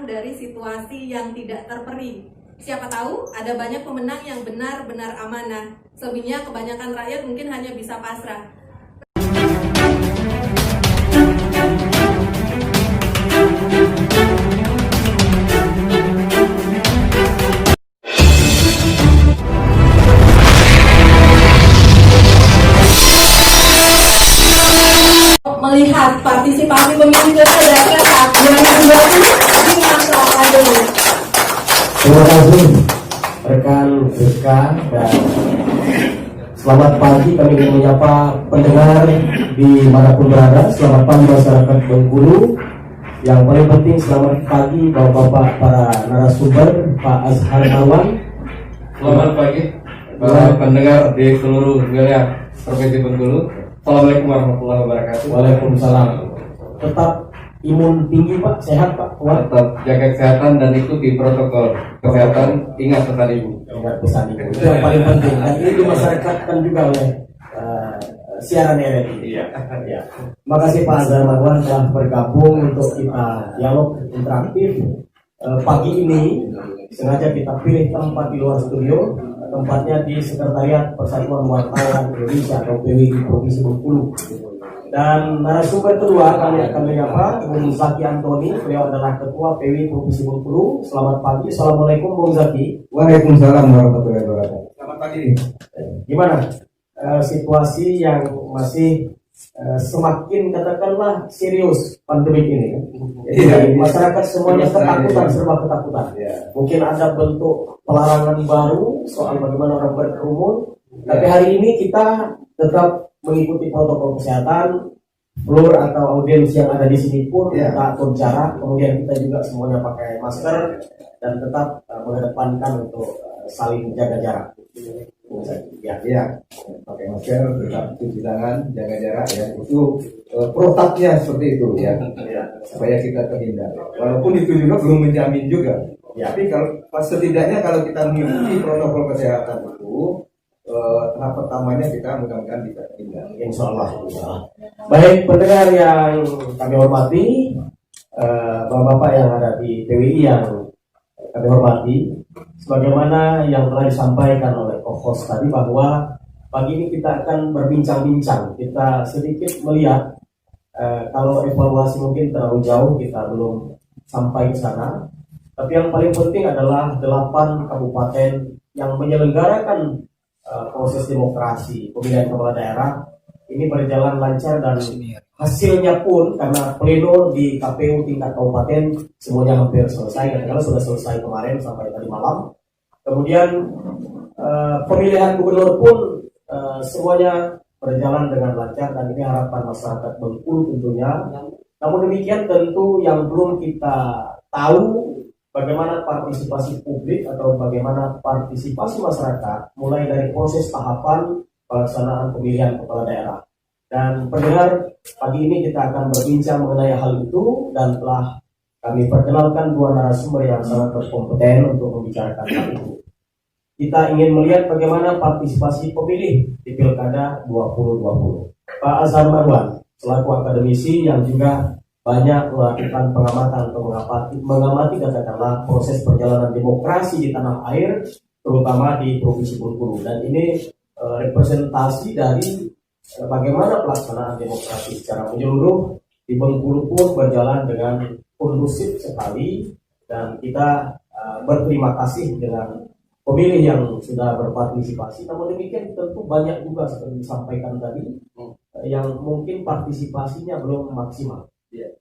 dari situasi yang tidak terperi. Siapa tahu ada banyak pemenang yang benar-benar amanah. Selebihnya kebanyakan rakyat mungkin hanya bisa pasrah. Melihat partisipasi pemilih pilkada saat 2020 di masa pandemi. Terima kasih rekan-rekan dan selamat pagi. Kami ingin menyapa pendengar di manapun berada. Selamat pagi masyarakat Bengkulu. Yang paling penting selamat pagi bapak-bapak para narasumber, Pak Azhar Marwan. Selamat pagi para pendengar di seluruh wilayah Provinsi Bengkulu. Assalamualaikum warahmatullahi wabarakatuh. Waalaikumsalam. Tetap imun tinggi Pak, sehat Pak, kuat. Tetap jaga kesehatan dan ikuti protokol kesehatan. Ingat pesan ibu. Ingat pesan ibu. Itu yang paling penting. Dan ini dimasyarakatkan juga oleh siaran RRI. Iya. Ya. Terima kasih Pak Azhar Marwan telah bergabung untuk kita dialog interaktif. Pagi ini sengaja kita pilih tempat di luar studio. Tempatnya di Sekretariat Persatuan Wartawan Indonesia atau PWI Provinsi Bengkulu. Dan narasumber kedua kami akan menyapa Bung Zaki Antoni. Beliau adalah Ketua PWI Provinsi Bengkulu. Selamat pagi. Assalamualaikum Bung Zaki. Waalaikumsalam warahmatullahi wabarakatuh. Selamat pagi. Gimana situasi yang masih semakin katakanlah serius pandemi ini? Jadi masyarakat semuanya ketakutan, serba ketakutan. Mungkin ada bentuk pelarangan baru soal bagaimana orang berkerumun. Tapi hari ini kita tetap mengikuti protokol kesehatan. Floor atau audiens yang ada di sini pun kita atur jarak. Kemudian kita juga semuanya pakai masker dan tetap mengedepankan untuk saling menjaga jarak. Ya, pakai masker, tetap cuci tangan, jaga jarak ya. Itu protapnya seperti itu ya. Supaya kita terhindar. Walaupun itu juga belum menjamin juga. Ya, tapi kalau setidaknya kalau kita mengikuti protokol kesehatan itu, tahap pertamanya kita mudah-mudahan bisa terhindar. Insya Allah. Baik pendengar yang kami hormati, bapak-bapak yang ada di PWI yang kami hormati, sebagaimana yang telah disampaikan oleh co-host tadi bahwa pagi ini kita akan berbincang-bincang. Kita sedikit melihat kalau evaluasi mungkin terlalu jauh, kita belum sampai ke sana. Tapi yang paling penting adalah 8 kabupaten yang menyelenggarakan proses demokrasi pemilihan kepala daerah ini berjalan lancar dan hasilnya pun karena pleno di KPU tingkat kabupaten semuanya hampir selesai, katakanlah sudah selesai kemarin sampai tadi malam. Kemudian pemilihan gubernur pun semuanya berjalan dengan lancar dan ini harapan masyarakat Bengkulu tentunya. Namun demikian tentu yang belum kita tahu bagaimana partisipasi publik atau bagaimana partisipasi masyarakat mulai dari proses tahapan pelaksanaan pemilihan kepala daerah. Dan pendengar, pagi ini kita akan berbincang mengenai hal itu dan telah kami perkenalkan 2 narasumber yang sangat berkompeten untuk membicarakan hal itu. Kita ingin melihat bagaimana partisipasi pemilih di Pilkada 2020. Pak Azhar Marwan, selaku akademisi yang juga banyak melakukan pengamatan atau mengamati katakanlah proses perjalanan demokrasi di tanah air, terutama di Provinsi Bengkulu. Dan ini representasi dari bagaimana pelaksanaan demokrasi secara menyeluruh di Bengkulu pun berjalan dengan kondusif sekali. Dan kita berterima kasih dengan pemilih yang sudah berpartisipasi. Namun demikian tentu banyak juga seperti disampaikan tadi yang mungkin partisipasinya belum maksimal.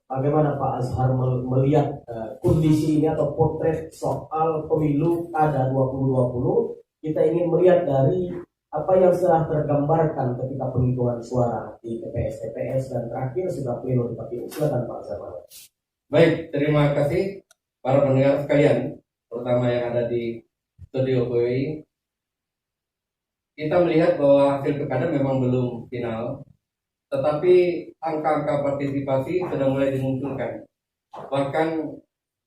Bagaimana Pak Azhar melihat kondisi ini atau potret soal pemilu kada 2020? Kita ingin melihat dari apa yang sudah tergambarkan ketika penghitungan suara di TPS dan terakhir sudah pleno di KPU. Silakan Pak Azhar. Baik, terima kasih para pendengar sekalian, terutama yang ada di studio PWI. Kita melihat bahwa hasil pilkada memang belum final, tetapi angka-angka partisipasi sudah mulai dimunculkan. Bahkan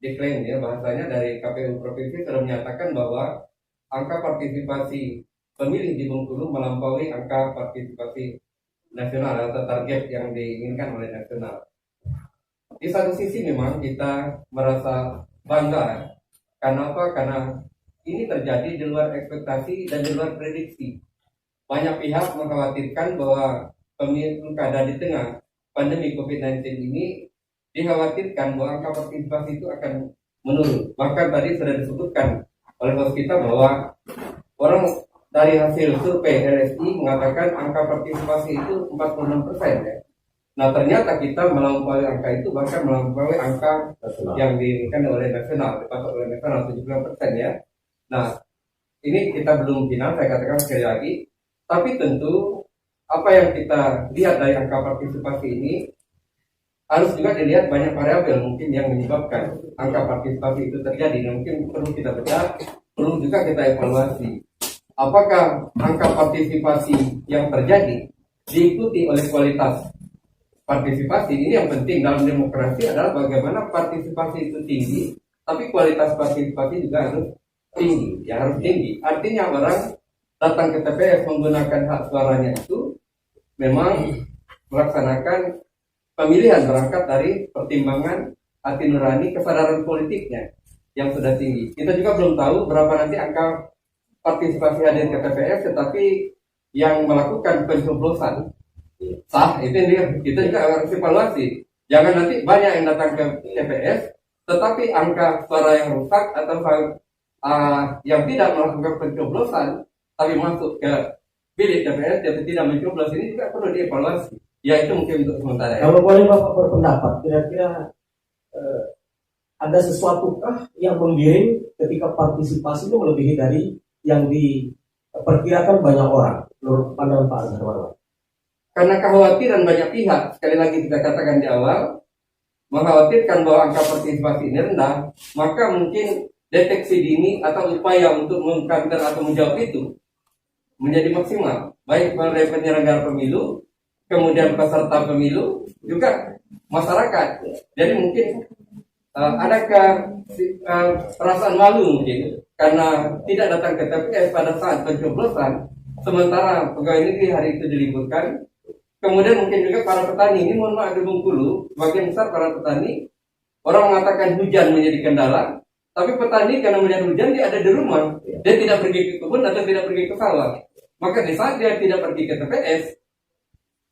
diklaim ya bahasanya dari KPU Provinsi sudah menyatakan bahwa angka partisipasi pemilih di Bengkulu melampaui angka partisipasi nasional atau target yang diinginkan oleh nasional. Di satu sisi memang kita merasa bangga. Karena apa? Karena ini terjadi di luar ekspektasi dan di luar prediksi. Banyak pihak mengkhawatirkan bahwa pemilu kada di tengah pandemi COVID-19 ini dikhawatirkan bahwa angka partisipasi itu akan menurun. Bahkan tadi sudah disebutkan oleh host kita bahwa orang dari hasil survei LSI mengatakan angka partisipasi itu 46% ya. Nah ternyata kita melampaui angka itu, bahkan melampaui angka yang diinginkan oleh nasional, dipatok oleh nasional 75% ya. Nah ini kita belum final, saya katakan sekali lagi. Tapi tentu apa yang kita lihat dari angka partisipasi ini harus juga dilihat banyak variabel mungkin yang menyebabkan angka partisipasi itu terjadi. Dan mungkin perlu kita bedah, perlu juga kita evaluasi. Apakah angka partisipasi yang terjadi diikuti oleh kualitas partisipasi? Ini yang penting dalam demokrasi adalah bagaimana partisipasi itu tinggi, tapi kualitas partisipasi juga harus tinggi, ya harus tinggi. Artinya orang datang ke TPS menggunakan hak suaranya itu memang melaksanakan pemilihan berangkat dari pertimbangan hati nurani kesadaran politiknya yang sudah tinggi. Kita juga belum tahu berapa nanti angka partisipasi hadir ke TPS, tetapi yang melakukan pencoblosan sah itu dia, kita juga harus evaluasi. Jangan nanti banyak yang datang ke TPS, tetapi angka suara yang rusak atau yang tidak melakukan pencoblosan tapi masuk ke bilik TPS tapi tidak mencoblos, ini juga perlu dievaluasi. Ya itu mungkin untuk sementara. Kalau boleh Bapak berpendapat, kira-kira ada sesuatukah yang menggiring ketika partisipasi itu melebihi dari yang diperkirakan banyak orang? Menurut pandangan Pak Azhar. Karena kekhawatiran banyak pihak, sekali lagi kita katakan di awal, mengkhawatirkan bahwa angka partisipasi ini rendah, maka mungkin deteksi dini atau upaya untuk mengcounter atau menjawab itu menjadi maksimal, baik oleh penyelenggara pemilu, kemudian peserta pemilu, juga masyarakat. Jadi mungkin adakah perasaan malu mungkin karena tidak datang ke TPS pada saat pencoblosan, sementara pegawai negeri hari itu diliburkan. Kemudian mungkin juga para petani, ini mohon maaf di Bengkulu, sebagian besar para petani, orang mengatakan hujan menjadi kendala, tapi petani karena melihat hujan dia ada di rumah, dia tidak pergi ke kebun atau tidak pergi ke sawah. Maka di saat dia tidak pergi ke TPS,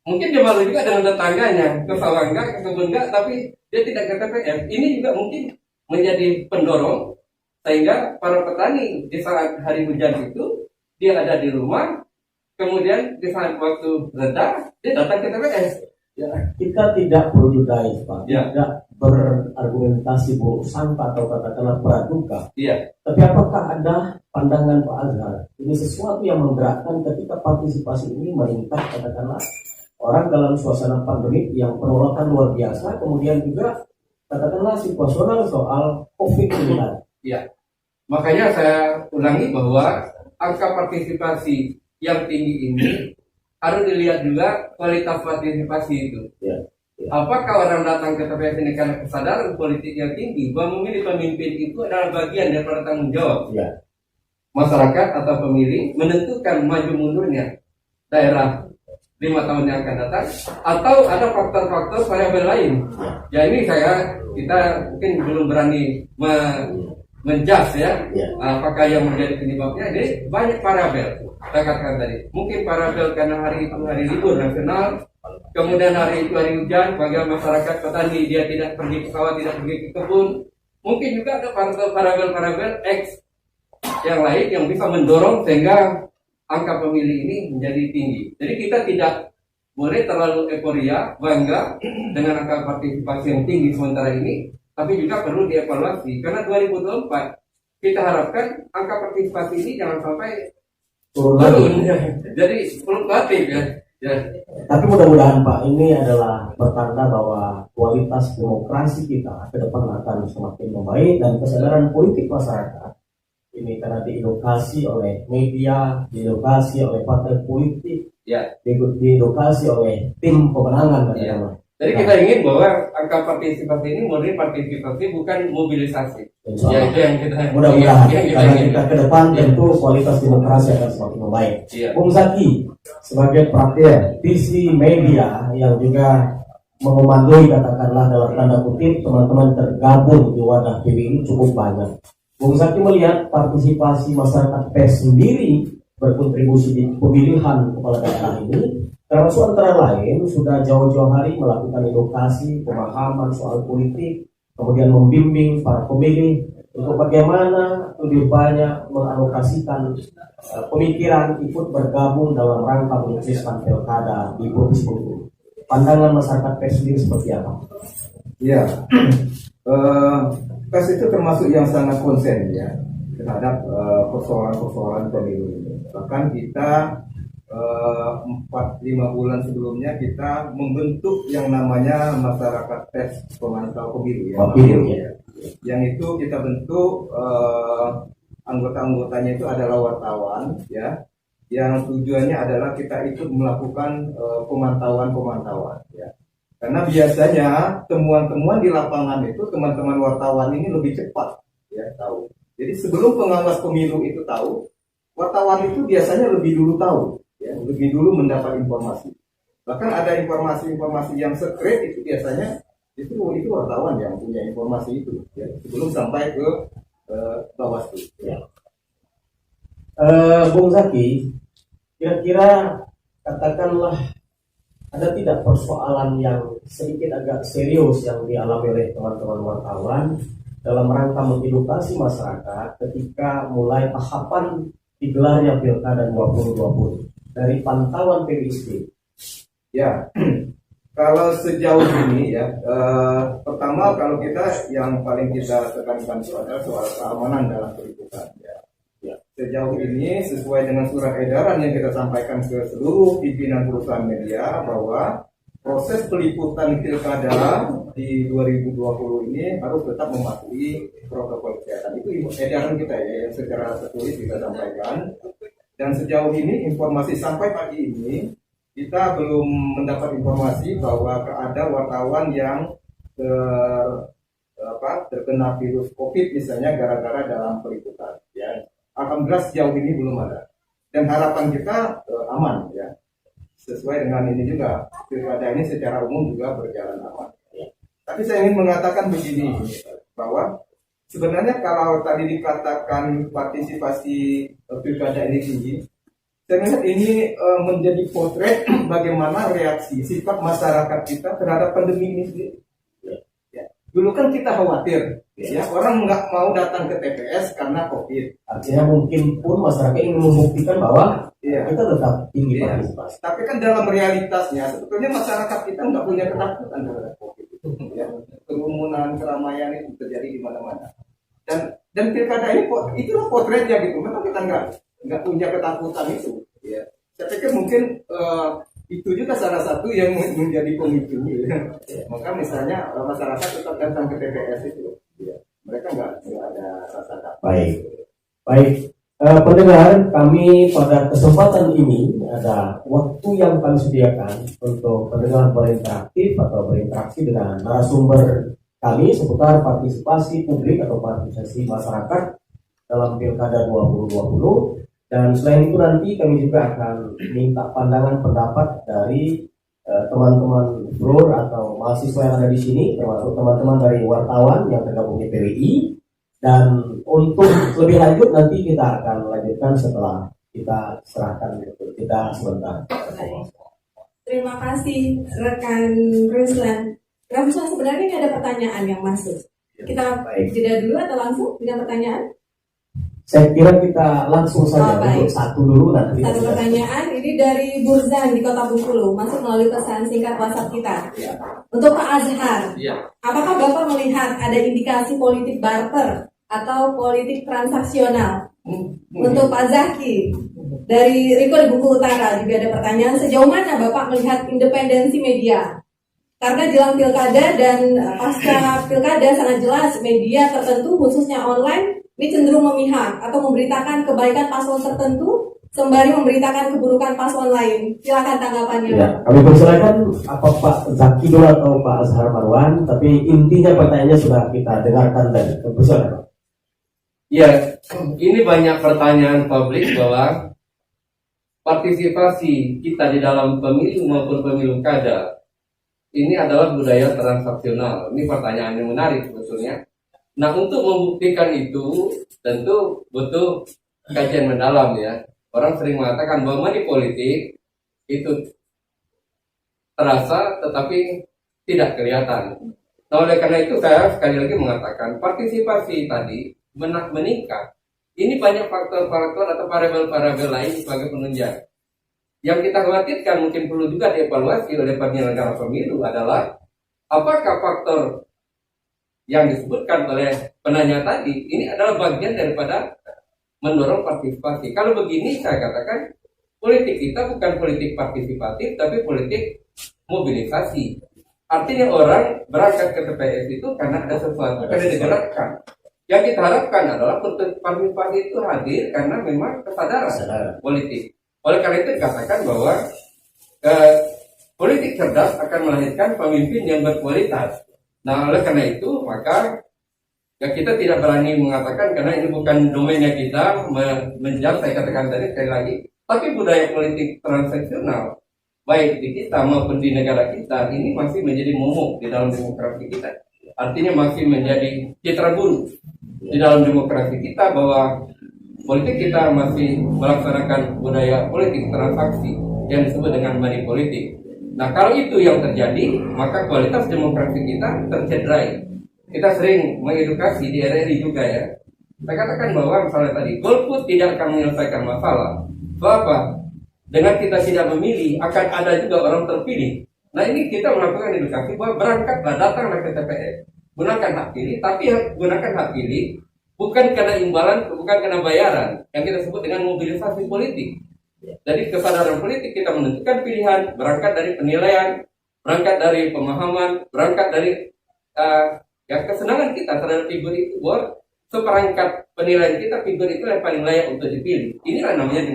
mungkin dia malu juga dengan tetangganya, ke sawah enggak, ke kebun enggak, tapi dia tidak ke TPS. Ini juga mungkin menjadi pendorong sehingga para petani di saat hari hujan itu dia ada di rumah, kemudian di saat waktu reda dia datang ke TPS. Ya, kita tidak perlu judais, Pak. Tidak berargumentasi buruk sangka atau katakanlah praduga. Iya. Tapi apakah ada pandangan Pak Azhar? Ini sesuatu yang menggerakkan ketika partisipasi ini meningkat, katakanlah orang dalam suasana pandemi yang penolakan luar biasa, kemudian juga katakanlah situasional soal COVID-19. Iya. Makanya saya ulangi bahwa angka partisipasi yang tinggi ini harus dilihat juga kualitas partisipasi itu. Ya. Apakah orang datang ke TPS ini karena kesadaran politik yang tinggi bahwa memilih pemimpin itu adalah bagian daripada tanggung jawab masyarakat atau pemilih menentukan maju mundurnya daerah 5 tahun yang akan datang, atau ada faktor-faktor variabel lain. Ya ini kita mungkin belum berani menjudge ya, apakah yang menjadi penyebabnya. Jadi banyak variabel. Saya katakan tadi, mungkin variabel karena hari itu hari libur nasional, kemudian hari itu hari hujan, bagi masyarakat petani dia tidak pergi ke sawah, tidak pergi ke kebun. Mungkin juga ada variabel-variabel X yang lain yang bisa mendorong sehingga angka pemilih ini menjadi tinggi. Jadi kita tidak boleh terlalu euforia, bangga dengan angka partisipasi yang tinggi sementara ini, tapi juga perlu dievaluasi karena 2024 kita harapkan angka partisipasi ini jangan sampai turun. Jadi fluktuatif ya. Tapi mudah-mudahan Pak, ini adalah pertanda bahwa kualitas demokrasi kita ke depan akan semakin membaik dan kesadaran politik masyarakat ini karena diedukasi oleh media, diedukasi oleh partai politik, diedukasi oleh tim pemenangan. Jadi kita ingin bahwa angka partisipasi ini murni partisipasi, bukan mobilisasi. Ya itu yang kita mudah-mudahan karena kita ke depan tentu kualitas demokrasi akan semakin membaik. Bung Zaki sebagai praktek visi media yang juga mengomandoi, katakanlah dalam tanda kutip, teman-teman tergabung di wadah PWI cukup banyak. Bung Zaki melihat partisipasi masyarakat pers sendiri berkontribusi di pemilihan kepala daerah ini, termasuk antara lain sudah jauh-jauh hari melakukan edukasi, pemahaman soal politik, kemudian membimbing para pemilih untuk bagaimana lebih banyak mengalokasikan pemikiran ikut bergabung dalam rangka menyukseskan pilkada di Provinsi Bengkulu. Pandangan masyarakat pers sendiri seperti apa? Ya, pers itu termasuk yang sangat konsen ya terhadap persoalan-persoalan pemilu ini. Bahkan kita 4-5 bulan sebelumnya kita membentuk yang namanya masyarakat pers pemantau pemilu ya. Pemilu. Yang itu kita bentuk anggota-anggotanya itu adalah wartawan ya, yang tujuannya adalah kita ikut melakukan pemantauan ya. Karena biasanya temuan-temuan di lapangan itu teman-teman wartawan ini lebih cepat ya tahu. Jadi sebelum pengawas pemilu itu tahu, wartawan itu biasanya lebih dulu tahu ya, lebih dulu mendapat informasi. Bahkan ada informasi-informasi yang sekret itu biasanya itu wartawan yang punya informasi itu ya, sebelum sampai ke Bawaslu ya. Bung Zaki, kira-kira katakanlah ada tidak persoalan yang sedikit agak serius yang dialami oleh teman-teman wartawan dalam rangka mengedukasi masyarakat ketika mulai tahapan digelarnya Pilkada 2020 dari pantauan PWI? Ya, kalau sejauh ini ya, pertama kalau kita yang paling kita tekankan itu adalah soal keamanan dalam peliputan ya. Sejauh ini sesuai dengan surat edaran yang kita sampaikan ke seluruh pimpinan perusahaan media bahwa proses peliputan pilkada di 2020 ini harus tetap mematuhi protokol kesehatan. Itu edaran kita ya, yang secara tertulis kita sampaikan. Dan sejauh ini informasi sampai pagi ini kita belum mendapat informasi bahwa ada wartawan yang terkena virus COVID misalnya gara-gara dalam peliputan ya. Alhamdulillah sejauh ini belum ada, dan harapan kita aman ya, sesuai dengan ini juga pilkada ini secara umum juga berjalan aman ya. Tapi saya ingin mengatakan begini bahwa sebenarnya kalau tadi dikatakan partisipasi pilkada ini tinggi, saya melihat ini menjadi potret bagaimana reaksi sifat masyarakat kita terhadap pandemi ini sendiri. Ya. Dulu kan kita khawatir ya, orang nggak mau datang ke TPS karena COVID. Artinya mungkin pun masyarakat ingin membuktikan bahwa kita tetap tinggi partisipasi. Tapi kan dalam realitasnya sebetulnya masyarakat kita nggak punya ketakutan terhadap COVID. Ya. Kerumunan, keramaian itu terjadi di mana-mana. Dan pilkada ini itulah potretnya gitu. Memang kita nggak punya ketakutan itu. Ya. Saya pikir mungkin itu juga salah satu yang menjadi pemicu. Ya. Maka misalnya masyarakat tetap datang ke TPS itu. Ya, mereka nggak ada rasa takut. Baik. Pendengar, kami pada kesempatan ini ada waktu yang kami sediakan untuk pendengar berinteraktif atau berinteraksi dengan narasumber kami seputar partisipasi publik atau partisipasi masyarakat dalam Pilkada 2020. Dan selain itu nanti kami juga akan minta pandangan pendapat dari teman-teman bror atau mahasiswa yang ada di sini, termasuk teman-teman dari wartawan yang tergabung di PWI. Dan untuk lebih lanjut nanti kita akan lanjutkan setelah kita serahkan kita sebentar. Terima kasih rekan Ruslan. Rekan Ruslan, sebenarnya ini ada pertanyaan yang masuk. Kita jeda dulu atau langsung dengan pertanyaan? Saya kira kita langsung saja untuk satu dulu nanti. Satu pertanyaan ini dari Burzan di Kota Bengkulu, masuk melalui pesan singkat WhatsApp kita. Ya. Untuk Pak Azhar, Ya. apakah Bapak melihat ada indikasi politik barter atau politik transaksional? Untuk Pak Zaki, dari Riko di Bengkulu Utara juga ada pertanyaan, sejauh mana Bapak melihat independensi media? Karena jelang pilkada dan pasca pilkada sangat jelas media tertentu khususnya online ini cenderung memihak atau memberitakan kebaikan paslon tertentu sembari memberitakan keburukan paslon lain. Silakan tanggapannya. Ya, kami persilakan apa Pak Zaki dulu atau Pak Azhar Marwan, tapi intinya pertanyaannya sudah kita dengarkan tadi. Persilakan. Ya, ini banyak pertanyaan publik bahwa partisipasi kita di dalam pemilu maupun pemilu kada ini adalah budaya transaksional. Ini pertanyaan yang menarik sebetulnya. Nah, untuk membuktikan itu tentu butuh kajian mendalam ya. Orang sering mengatakan bahwa money politik itu terasa tetapi tidak kelihatan. Nah, oleh karena itu saya sekali lagi mengatakan partisipasi tadi meningkat. Ini banyak faktor-faktor atau variabel-variabel lain sebagai penunjang. Yang kita khawatirkan mungkin perlu juga dievaluasi oleh penyelenggara pemilu adalah apakah faktor yang disebutkan oleh penanya tadi ini adalah bagian daripada mendorong partisipasi. Kalau begini saya katakan politik kita bukan politik partisipatif tapi politik mobilisasi. Artinya orang berangkat ke TPS itu karena ada sesuatu yang digerakkan. Yang kita harapkan adalah partisipasi itu hadir karena memang kesadaran politik. Oleh karena itu dikatakan bahwa politik cerdas akan melahirkan pemimpin yang berkualitas. Nah, oleh karena itu maka ya kita tidak berani mengatakan karena ini bukan domainnya kita menjawab, saya katakan tadi sekali lagi, tapi budaya politik transaksional baik di kita maupun di negara kita ini masih menjadi momok di dalam demokrasi kita. Artinya masih menjadi citra buruk di dalam demokrasi kita bahwa politik kita masih melaksanakan budaya politik transaksi yang disebut dengan money politik. Nah, kalau itu yang terjadi, maka kualitas demokrasi kita tercederai. Kita sering mengedukasi di RRI juga ya. Saya katakan bahwa misalnya tadi golput tidak akan menyelesaikan masalah. Apa? Dengan kita tidak memilih akan ada juga orang terpilih. Nah, ini kita melakukan edukasi bahwa berangkatlah, datanglah ke TPS, gunakan hak pilih, tapi gunakan hak pilih bukan karena imbalan, bukan karena bayaran, yang kita sebut dengan mobilisasi politik. Jadi kesadaran politik kita menentukan pilihan, berangkat dari penilaian, berangkat dari pemahaman, berangkat dari kesenangan kita terhadap figur itu, bahwa seperangkat penilaian kita figur itu yang paling layak untuk dipilih. Inilah namanya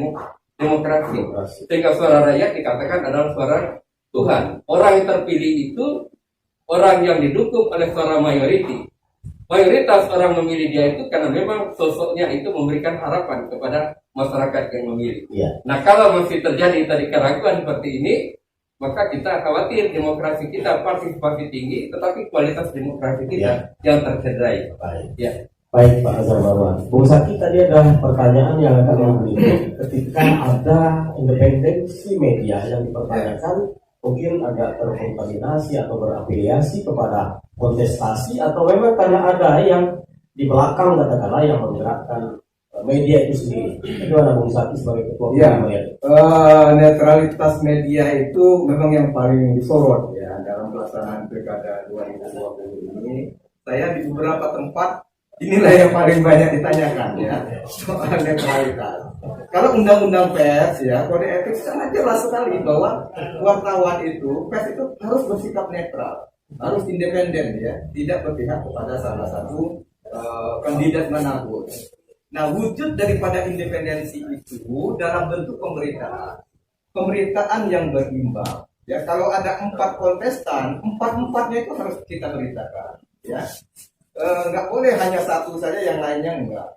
demokrasi. Sehingga suara rakyat dikatakan adalah suara Tuhan. Orang yang terpilih itu orang yang didukung oleh suara mayoriti. Mayoritas orang memilih dia itu karena memang sosoknya itu memberikan harapan kepada masyarakat yang memilih. Ya. Nah, kalau masih terjadi tadi keraguan seperti ini, maka kita khawatir demokrasi kita partisipasi tinggi, tetapi kualitas demokrasi kita yang tercederai. Baik. Ya. Baik Pak Azhar Marwan. Bung Saki tadi ada pertanyaan yang akan berikut ketika ada independensi media yang dipertanyakan mungkin agak terkontaminasi atau berafiliasi kepada kontestasi atau memang karena ada yang di belakang katakanlah yang menggerakkan media itu sendiri. Bagaimana Bung Saki sebagai ketua melihat? Netralitas media itu memang yang paling disorot ya dalam pelaksanaan pilkada 2020 ini. Saya di beberapa tempat inilah yang paling banyak ditanyakan ya soal netralitas. Kalau undang-undang pers ya kode etik sangat jelas sekali bahwa wartawan itu pers itu harus bersikap netral, harus independen ya, tidak berpihak kepada salah satu kandidat manapun. Nah, wujud daripada independensi itu dalam bentuk pemberitaan yang berimbang. Ya, kalau ada 4 kontestan, 4-4-nya itu harus kita beritakan. Ya, nggak boleh hanya satu saja, yang lainnya enggak.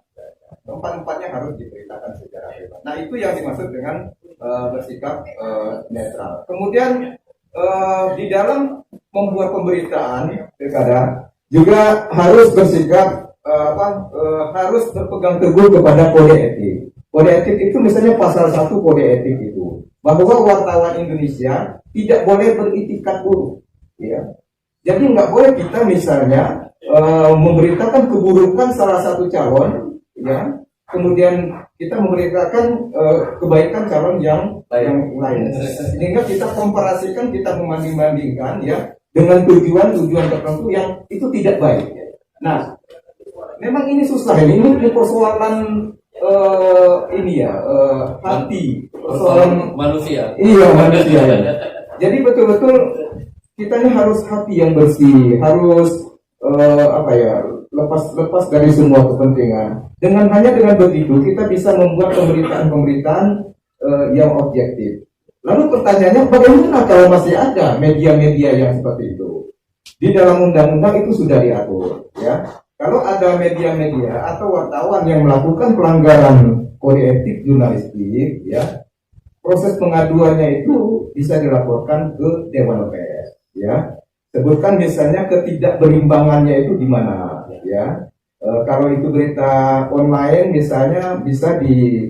4-4-nya harus diberitakan secara bebas. Nah, itu yang dimaksud dengan bersikap netral. Kemudian di dalam membuat pemberitaan pilkada juga harus bersikap harus berpegang teguh kepada kode etik. Kode etik itu misalnya pasal 1 kode etik itu bahwa wartawan Indonesia tidak boleh beritikat buruk. Ya. Jadi nggak boleh kita misalnya memberitakan keburukan salah satu calon, ya, kemudian kita memberitakan kebaikan calon yang lain. Sehingga kita komparasikan, kita membanding-bandingkan, ya, dengan tujuan tertentu yang itu tidak baik. Nah, memang ini susah ini persoalan hati, persoalan manusia. Iya, manusia. Jadi betul-betul kita ini harus hati yang bersih, harus lepas dari semua kepentingan. Hanya dengan begitu kita bisa membuat pemberitaan yang objektif. Lalu pertanyaannya, bagaimana kalau masih ada media-media yang seperti itu? Di dalam undang-undang itu sudah diatur, ya. Kalau ada media-media atau wartawan yang melakukan pelanggaran kode etik jurnalistik, ya, proses pengaduannya itu bisa dilaporkan ke Dewan Pers. ya. Sebutkan misalnya ketidakberimbangannya itu di mana, ya. Kalau itu berita online misalnya bisa di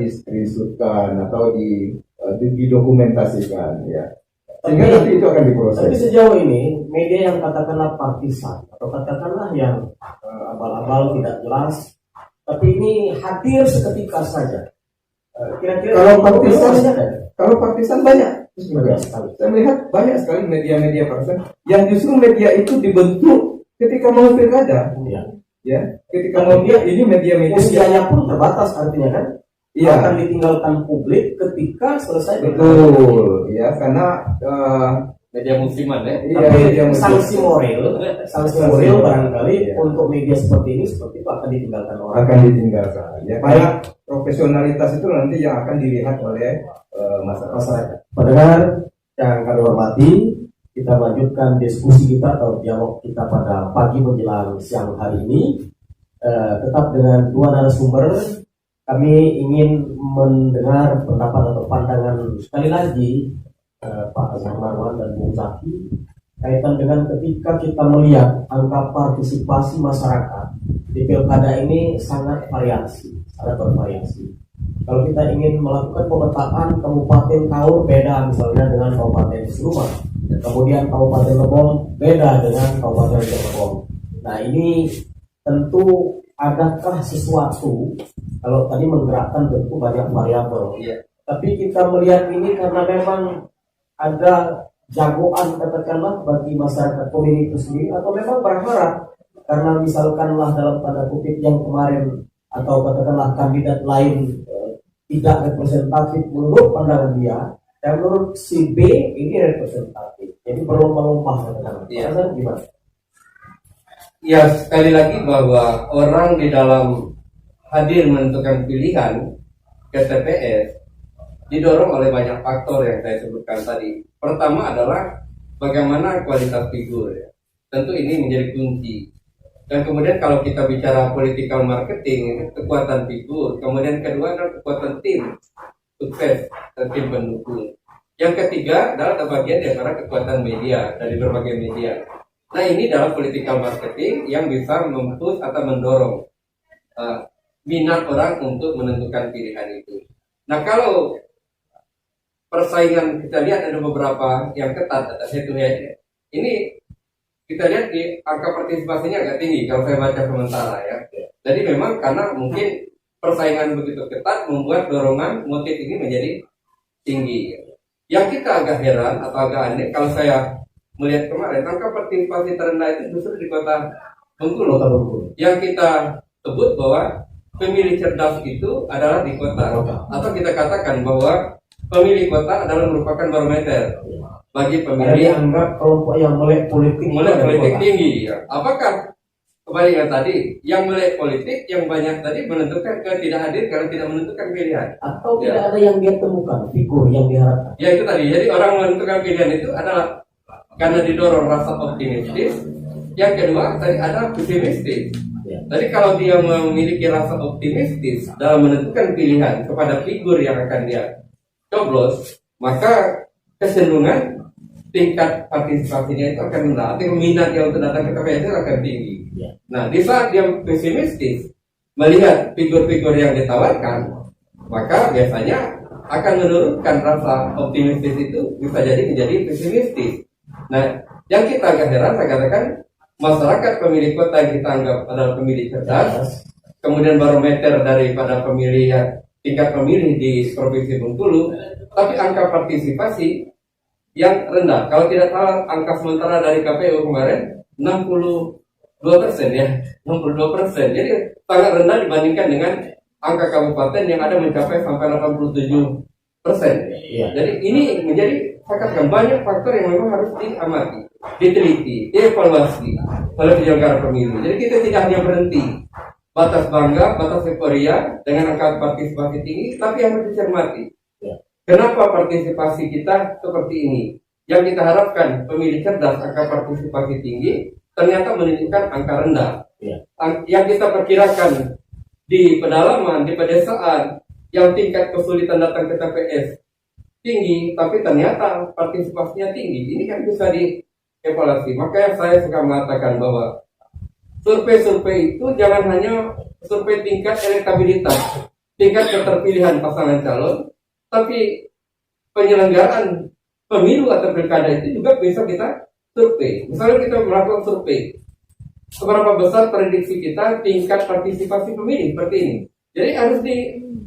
screenshotkan atau didokumentasikan, ya. Sehingga nanti itu akan diproses. Tapi sejauh ini media yang katakanlah partisan atau katakanlah yang abal-abal tidak jelas, tapi ini hadir seketika saja. Kira-kira kalau partisan banyak. Saya melihat banyak sekali media-media partisan yang justru media itu dibentuk ketika mau pilkada. Ya. Ya, ketika mau ini media-media usianya pun terbatas artinya kan. Iya. Akan ditinggalkan publik ketika selesai. Betul, ya, karena media musiman ya. Tapi sanksi moral barangkali iya, untuk media seperti ini seperti itu akan ditinggalkan orang. akan ditinggalkan. Ya, karena profesionalitas itu nanti yang akan dilihat oleh masyarakat. Pendengar yang kami hormati, kita lanjutkan diskusi kita atau dialog kita pada pagi menjelang siang hari ini. Tetap dengan dua narasumber, kami ingin mendengar pendapat atau pandangan sekali lagi Pak Azhar Marwan dan Bung Zaki kaitan dengan ketika kita melihat angka partisipasi masyarakat di pilkada ini sangat bervariasi. Kalau kita ingin melakukan pemetaan Kabupaten Kaur beda misalnya dengan Kabupaten Sleman, kemudian Kabupaten Lebong beda dengan Kabupaten Lebong. Nah ini tentu adakah sesuatu, kalau tadi menggerakkan tentu banyak variabel, tapi kita melihat ini karena memang ada jagoan katakanlah bagi masyarakat pemilih itu sendiri, atau memang berharap karena misalkanlah dalam tanda kutip yang kemarin atau katakanlah kandidat lain tidak representatif menurut pandangan dia, dan menurut si B ini representatif, jadi berlomba-lomba katakanlah. Gimana? Ya, sekali lagi bahwa orang di dalam hadir menentukan pilihan ke TPS didorong oleh banyak faktor yang saya sebutkan tadi. Pertama adalah bagaimana kualitas figur, ya. Tentu ini menjadi kunci. Dan kemudian kalau kita bicara political marketing, kekuatan figur. Kemudian kedua adalah kekuatan tim sukses dan tim pendukung. Yang ketiga adalah bagian dari kekuatan media dari berbagai media. Nah ini adalah political marketing yang bisa mempush atau mendorong minat orang untuk menentukan pilihan itu. Nah kalau persaingan kita lihat ada beberapa yang ketat head to head. Ini kita lihat di angka partisipasinya agak tinggi kalau saya baca sementara ya. Jadi memang karena mungkin persaingan begitu ketat membuat dorongan motif ini menjadi tinggi. Yang kita agak heran atau agak aneh kalau saya melihat kemarin angka partisipasi terendah itu justru di kota Bengkulu. Yang kita sebut bahwa pemilih cerdas itu adalah di kota. Atau kita katakan bahwa pemilih kota adalah merupakan barometer bagi pemilih anggap kelompok yang melek politik tinggi. Ya. Apakah kembali yang tadi yang melek politik yang banyak tadi menentukan tidak hadir karena tidak menentukan pilihan atau tidak ada yang dia temukan figur yang diharapkan? Ya itu tadi. Jadi orang menentukan pilihan itu adalah karena didorong rasa optimistis. Yang kedua tadi ada pesimistis. Tadi kalau dia memiliki rasa optimistis dalam menentukan pilihan kepada figur yang akan dia coblos, maka kecenderungan tingkat partisipasinya itu akan rendah. Artinya minat yang untuk datang ke TPS itu akan tinggi. Nah, di saat dia pesimistis melihat figur-figur yang ditawarkan, maka biasanya akan menurunkan rasa optimistis itu bisa jadi menjadi pesimistis. Nah, yang kita agak heran, saya katakan masyarakat pemilih kota yang kita anggap adalah pemilih cerdas, kemudian barometer daripada pemilih tingkat pemilih di Provinsi Bengkulu, tapi angka partisipasi yang rendah. Kalau tidak salah angka sementara dari KPU kemarin 62% ya, 62%. Jadi sangat rendah dibandingkan dengan angka kabupaten yang ada mencapai sampai 87%. Jadi ini menjadi katakan banyak faktor yang memang harus diamati, diteliti, dievaluasi oleh penyelenggara pemilu. Jadi kita tidak hanya berhenti batas bangga, batas euforia dengan angka partisipasi tinggi, tapi harus dicermati. Kenapa partisipasi kita seperti ini? Yang kita harapkan pemilih cerdas angka partisipasi tinggi ternyata menunjukkan angka rendah. Yang kita perkirakan di pedalaman, di pedesaan, yang tingkat kesulitan datang ke TPS tinggi, tapi ternyata partisipasinya tinggi. Ini kan bisa dievaluasi. Makanya saya suka mengatakan bahwa survei-survei itu jangan hanya survei tingkat elektabilitas, tingkat keterpilihan pasangan calon, tapi penyelenggaraan pemilu atau pilkada itu juga bisa kita survei. Misalnya kita melakukan survei, seberapa besar prediksi kita tingkat partisipasi pemilih seperti ini. Jadi harus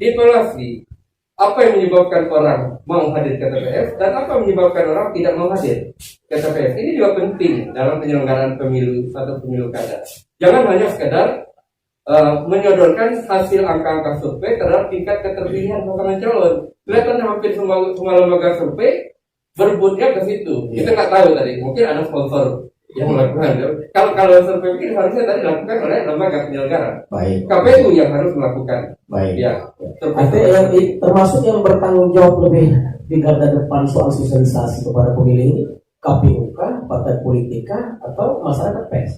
dievaluasi apa yang menyebabkan orang mau hadir ke TPS dan apa yang menyebabkan orang tidak mau hadir ke TPS. Ini juga penting dalam penyelenggaraan pemilu atau pemilu kada. Jangan hanya sekedar menyodorkan hasil angka-angka survei terhadap tingkat keterpilihan pasangan calon. Kelihatan hampir semua lembaga survei berebutnya ke situ. Kita nggak tahu tadi, mungkin ada sponsor yang melakukan. Kalau survei ini harusnya tadi dilakukan oleh lembaga penyelenggara. Baik. KPU yang harus melakukan. Baik. Ya. Artinya termasuk yang bertanggung jawab lebih di garda depan soal sosialisasi kepada pemilih ini KPU kah, partai politik kah, atau masyarakat pers?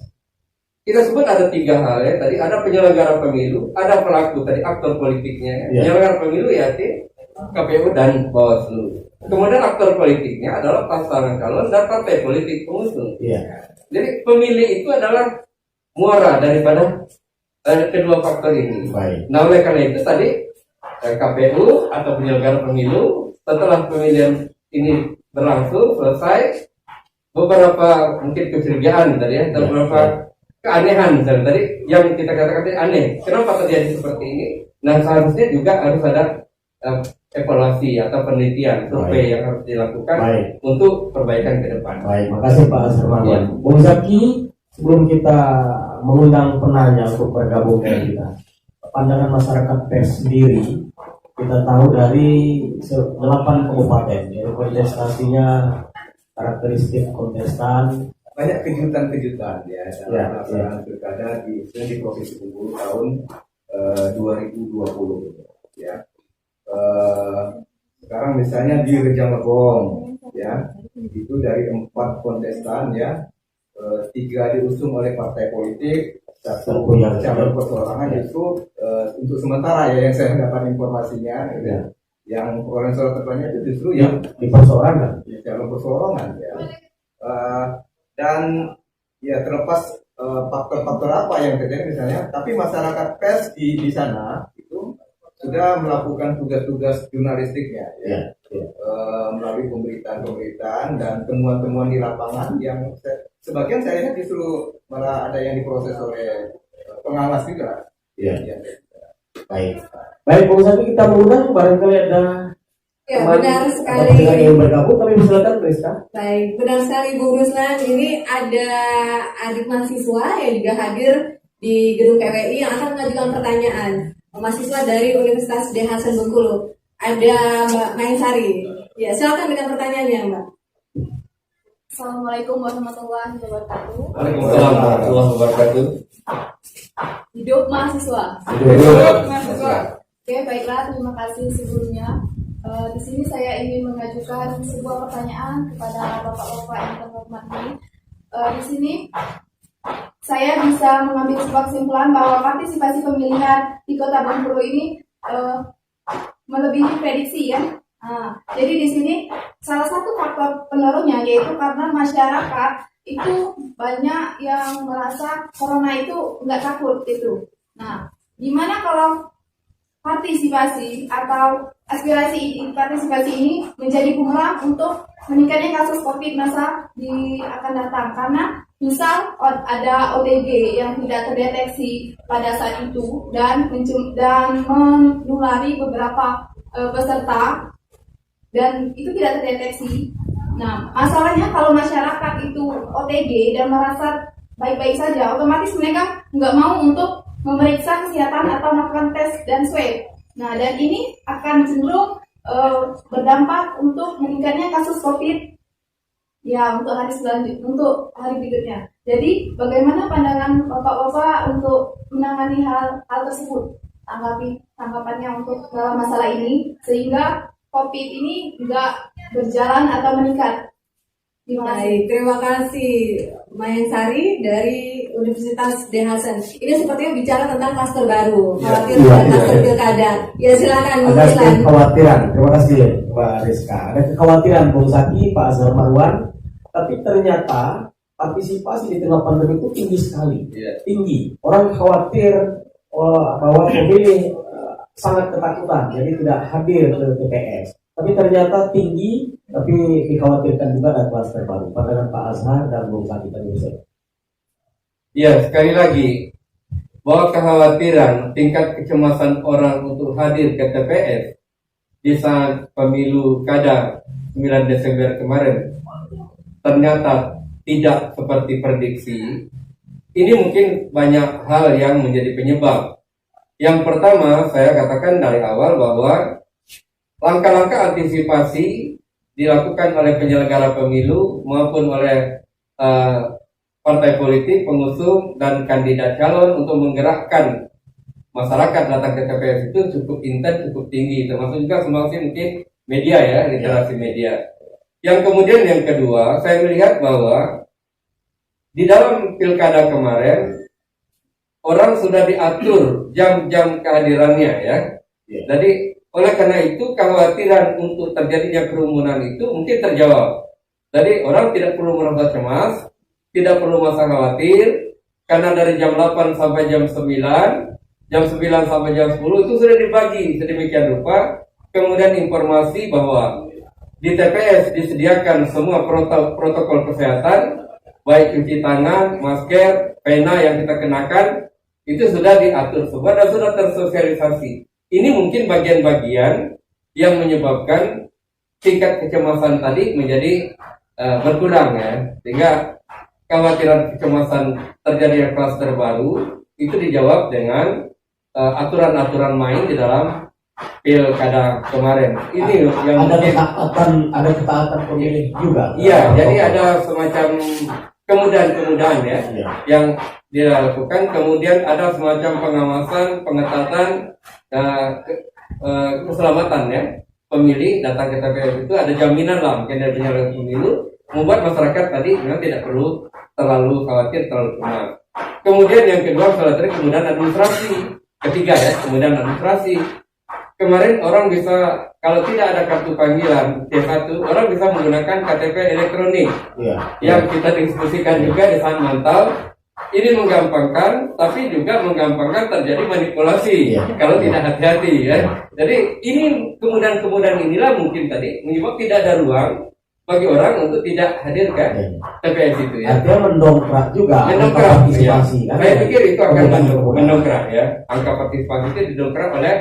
Kita sebut ada 3 hal ya. Tadi ada penyelenggara pemilu, ada pelaku tadi aktor politiknya. Ya. Penyelenggara pemilu ya KPU dan Bawaslu. Kemudian aktor politiknya adalah pasangan calon dan partai politik pengusung. Iya. Jadi pemilih itu adalah muara daripada kedua faktor ini. Baik. Nah oleh karena itu tadi KPU atau penyelenggara pemilu setelah pemilihan ini berlangsung selesai, beberapa mungkin kecurigaan tadi ya, dan beberapa keanehan misalnya tadi yang kita katakan tadi aneh. Kenapa terjadi seperti ini? Nah seharusnya juga harus ada evaluasi atau penelitian survei yang harus dilakukan untuk perbaikan ke depan. Baik, makasih Pak Sarman. Ya. Bung Zaki, sebelum kita mengundang penanya untuk bergabung dengan kita, pandangan masyarakat pers sendiri, kita tahu dari 8 kabupaten, ya, kontestasinya, karakteristik kontestan, banyak kejutan-kejutan ya dalam pelaksanaan pilkada di Provinsi Bengkulu tahun 2020 ya. Sekarang misalnya di Rejang Lebong ya, itu dari 4 kontestan ya, 3 diusung oleh partai politik, 1 calon perseorangan. Itu untuk sementara ya yang saya dapat informasinya ya. Yang perolehan suara terbanyak itu justru yang di perseorangan, calon perseorangan ya. Dan ya terlepas faktor-faktor apa yang terjadi misalnya, tapi masyarakat pers di sana itu sudah melakukan tugas-tugas jurnalistiknya ya. Melalui pemberitaan-pemberitaan dan temuan-temuan di lapangan yang sebagian saya lihat justru malah ada yang diproses oleh pengawas juga. Ya. Baik, Bung Zaki, kita mengundang barangkali ada benar sekali. yang bergabung, kami silakan Rizka. Baik, benar sekali Bung Ruslan. Ini ada adik mahasiswa yang juga hadir di gedung PWI yang akan mengajukan pertanyaan. Mahasiswa dari Universitas D. Hasan Bengkulu. Ada Mbak Mainsari. Ya, silakan dengan pertanyaannya, Mbak. Assalamualaikum warahmatullahi wabarakatuh. Waalaikumsalam warahmatullahi wabarakatuh. Hidup mahasiswa. Hidup mahasiswa. Oke, baiklah, terima kasih sebelumnya. Di sini saya ingin mengajukan sebuah pertanyaan kepada bapak-bapak yang terhormat ini. Di sini saya bisa mengambil sebuah kesimpulan bahwa partisipasi pemilihan di Kota Bengkulu ini melebihi prediksi ya. Jadi di sini salah satu faktor pendorongnya yaitu karena masyarakat itu banyak yang merasa corona itu nggak takut gitu. Nah, gimana kalau partisipasi atau aspirasi partisipasi ini menjadi bumerang untuk meningkatnya kasus COVID masa akan datang, karena misal ada OTG yang tidak terdeteksi pada saat itu dan menulari beberapa peserta dan itu tidak terdeteksi. Nah, masalahnya kalau masyarakat itu OTG dan merasa baik-baik saja, otomatis mereka nggak mau untuk memeriksa kesehatan atau melakukan tes dan swab. Nah, dan ini akan cenderung berdampak untuk meningkatnya kasus COVID ya untuk hari berikutnya. Jadi, bagaimana pandangan bapak-bapak untuk menangani hal tersebut? Tanggapannya untuk dalam masalah ini sehingga COVID ini nggak berjalan atau meningkat. Baik, terima kasih Mayangsari dari Universitas De Hasan. Ini sepertinya bicara tentang klaster baru, khawatir Iya, dengan iya, klaster iya. pilkada. Ya silakan Ada Bung Islan. kekhawatiran, terima kasih Mbak Rizka. Ada kekhawatiran Bung Zaki, Pak Azhar Marwan, tapi ternyata partisipasi di tengah pandemi itu tinggi sekali, Iya. tinggi. Orang khawatir bahwa pemilih sangat ketakutan, jadi tidak hadir ke TPS. Tapi ternyata tinggi, tapi dikhawatirkan juga ada klaster baru. Pandangan Pak Azhar dan Bung Zaki tadi. Ya, sekali lagi, bahwa kekhawatiran tingkat kecemasan orang untuk hadir ke TPS di saat pemilu kada 9 Desember kemarin ternyata tidak seperti prediksi. Ini mungkin banyak hal yang menjadi penyebab. Yang pertama, saya katakan dari awal bahwa langkah-langkah antisipasi dilakukan oleh penyelenggara pemilu maupun oleh partai politik, pengusung, dan kandidat calon untuk menggerakkan masyarakat datang ke TPS itu cukup intens, cukup tinggi. Termasuk juga mungkin media ya, literasi media. Yang kemudian yang kedua, saya melihat bahwa di dalam pilkada kemarin orang sudah diatur jam-jam kehadirannya ya. Jadi oleh karena itu kekhawatiran untuk terjadinya kerumunan itu mungkin terjawab. Jadi orang tidak perlu merasa cemas, tidak perlu merasa khawatir, karena dari jam 8 sampai jam 9, jam 9 sampai jam 10 itu sudah dibagi sedemikian rupa. Kemudian informasi bahwa di TPS disediakan semua protokol kesehatan, baik cuci tangan, masker, pena yang kita kenakan, itu sudah diatur semua dan sudah tersosialisasi. Ini mungkin bagian-bagian yang menyebabkan tingkat kecemasan tadi menjadi berkurang ya, sehingga kekhawatiran kecemasan terjadinya klaster baru itu dijawab dengan aturan-aturan main di dalam pilkada kemarin. Ini yang ada ketaatan pemilih juga. Iya, jadi ada semacam kemudahan-kemudahan ya, yang dilakukan. Kemudian ada semacam pengawasan, pengetatan, keselamatan ya pemilih datang ke TPS itu ada jaminan lah mungkin dari penyelenggara pemilu, membuat masyarakat tadi memang tidak perlu terlalu khawatir, terlalu cemas. Kemudian yang kedua, kemudian administrasi. Ketiga ya, kemudian administrasi. Kemarin orang bisa, kalau tidak ada kartu panggilan C1, orang bisa menggunakan KTP elektronik yang kita diskusikan juga di saat mantau. Ini menggampangkan, tapi juga menggampangkan terjadi manipulasi kalau tidak hati-hati ya. Jadi ini kemudahan-kemudahan inilah mungkin tadi menyebabkan tidak ada ruang bagi orang untuk tidak hadir ke TPS itu ya. Artinya mendongkrak juga Mendongkrak partisipasi. ya. Saya pikir itu akan mendongkrak ya. Angka partisipasi itu didongkrak oleh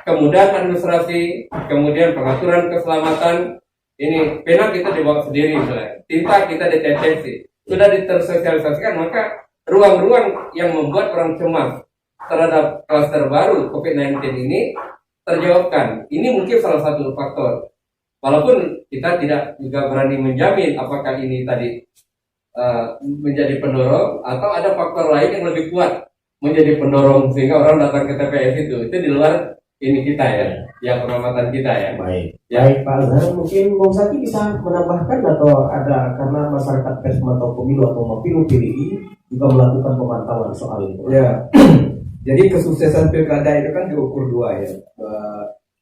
kemudahan administrasi, kemudian pengaturan keselamatan. Ini pena kita dibawa sendiri misalnya, tinta kita deteksi, sudah ditersosialisasikan, maka ruang-ruang yang membuat orang cemas terhadap klaster baru COVID-19 ini terjawabkan. Ini mungkin salah satu faktor. Walaupun kita tidak juga berani menjamin apakah ini tadi menjadi pendorong atau ada faktor lain yang lebih kuat menjadi pendorong sehingga orang datang ke TPS itu di luar ini kita ya pengamatan kita ya. Baik. Ya. Baik Pak Azhar, mungkin Bung Zaki bisa menambahkan atau ada, karena masyarakat pers memantau pemilu atau Mapilu PDI juga melakukan pemantauan soal itu. Ya, jadi kesuksesan pilkada itu kan diukur dua ya.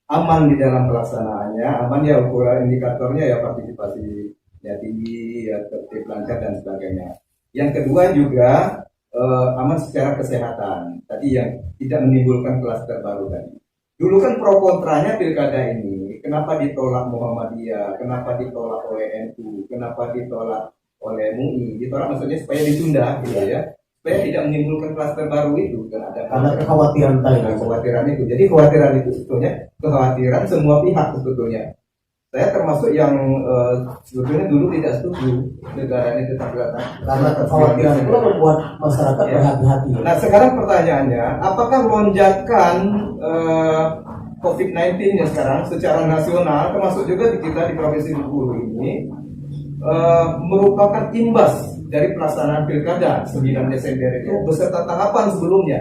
Aman di dalam pelaksanaannya, aman ya ukuran indikatornya ya partisipasi ya tinggi, ya tertib lancar dan sebagainya. Yang kedua juga aman secara kesehatan. Tadi yang tidak menimbulkan klaster baru tadi. Dulu kan pro kontranya pilkada ini, kenapa ditolak Muhammadiyah, kenapa ditolak oleh NU, kenapa ditolak oleh MUI, ditolak maksudnya supaya ditunda gitu ya, supaya tidak menimbulkan klaster baru itu kan Ada kekhawatiran tadi. kekhawatiran itu. Jadi kekhawatiran itu sebetulnya kekhawatiran semua pihak sebetulnya. Saya termasuk yang sebetulnya dulu tidak setuju negara ini tetap datang Karena kekhawatiran itu membuat masyarakat berhati-hati. Nah sekarang pertanyaannya, apakah lonjakan COVID-19 nya sekarang secara nasional, termasuk juga di kita di Provinsi Bengkulu ini, merupakan imbas dari pelaksanaan pilkada 9 Desember itu beserta tahapan sebelumnya.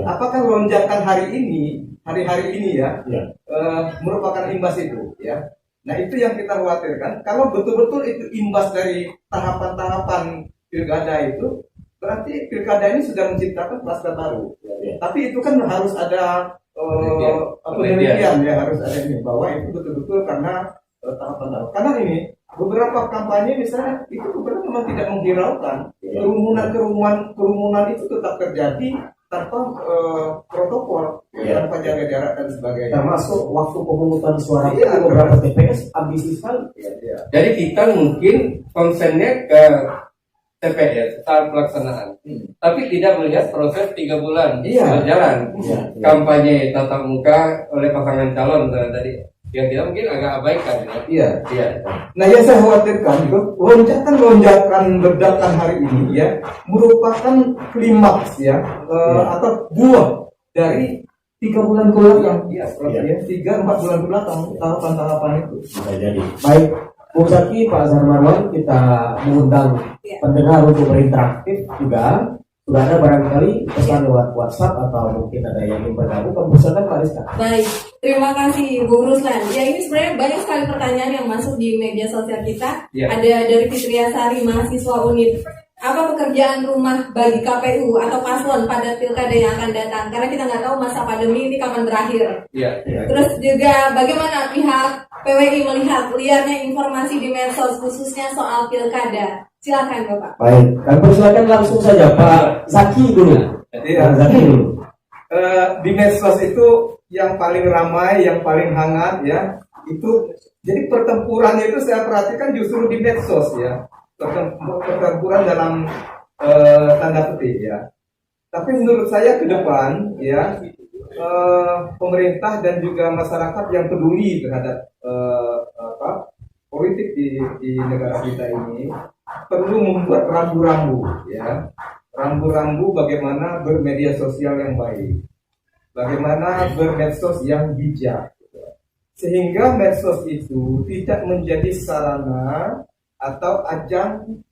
Apakah lonjakan hari ini merupakan imbas itu ya? Nah itu yang kita khawatirkan. Kalau betul-betul itu imbas dari tahapan-tahapan pilkada itu berarti pilkada ini sudah menciptakan kluster baru. Tapi itu kan harus ada penelitian ya, harus ada ini bahwa itu betul-betul karena tahapan. Karena ini beberapa kampanye misalnya itu beberapa memang tidak menghiraukan, kerumunan itu tetap terjadi tanpa protokol, tanpa jaga jarak dan sebagainya. Termasuk waktu pemungutan suara di beberapa TPS ambisi sekali. Jadi kita mungkin konsennya ke TPS saat pelaksanaan, tapi tidak melihat proses 3 bulan berjalan. Kampanye tatap muka oleh pasangan calon tadi yang tidak mungkin agak abaikan. Iya. Iya. Nah, yang saya khawatirkan itu lonjakan ledakan hari ini ya merupakan klimaks ya atau buah dari 3 bulan ke belakang. Iya, 3-4 bulan ke belakang tahapan-tahapan itu. Bisa jadi. Baik, Bung Zaki, Pak Azhar Marwan, kita mengundang pendengar untuk berinteraktif juga. Sudah ada barangkali pesan lewat WhatsApp atau mungkin ada yang ingin bergabung, silakan Pak Rizka. Baik, terima kasih Bung Ruslan. Ya, ini sebenarnya banyak sekali pertanyaan yang masuk di media sosial kita. Ada dari Fitriasari, mahasiswa UNIT. Apa pekerjaan rumah bagi KPU atau paslon pada pilkada yang akan datang? Karena kita nggak tahu masa pandemi ini kapan berakhir. Terus juga bagaimana pihak PWI melihat liarnya informasi di medsos khususnya soal pilkada? Silakan Bapak. Baik, kami persilakan langsung saja Pak Zaki dulu. Zaki dulu. Di medsos itu yang paling ramai, yang paling hangat ya, itu jadi pertempurannya itu saya perhatikan justru di medsos ya. Pertempuran dalam tanda petik ya. Tapi menurut saya ke depan ya pemerintah dan juga masyarakat yang peduli terhadap politik di negara kita ini perlu membuat rambu-rambu ya. Rambu-rambu bagaimana bermedia sosial yang baik, bagaimana bermedsos yang bijak, sehingga medsos itu tidak menjadi sarana atau ajang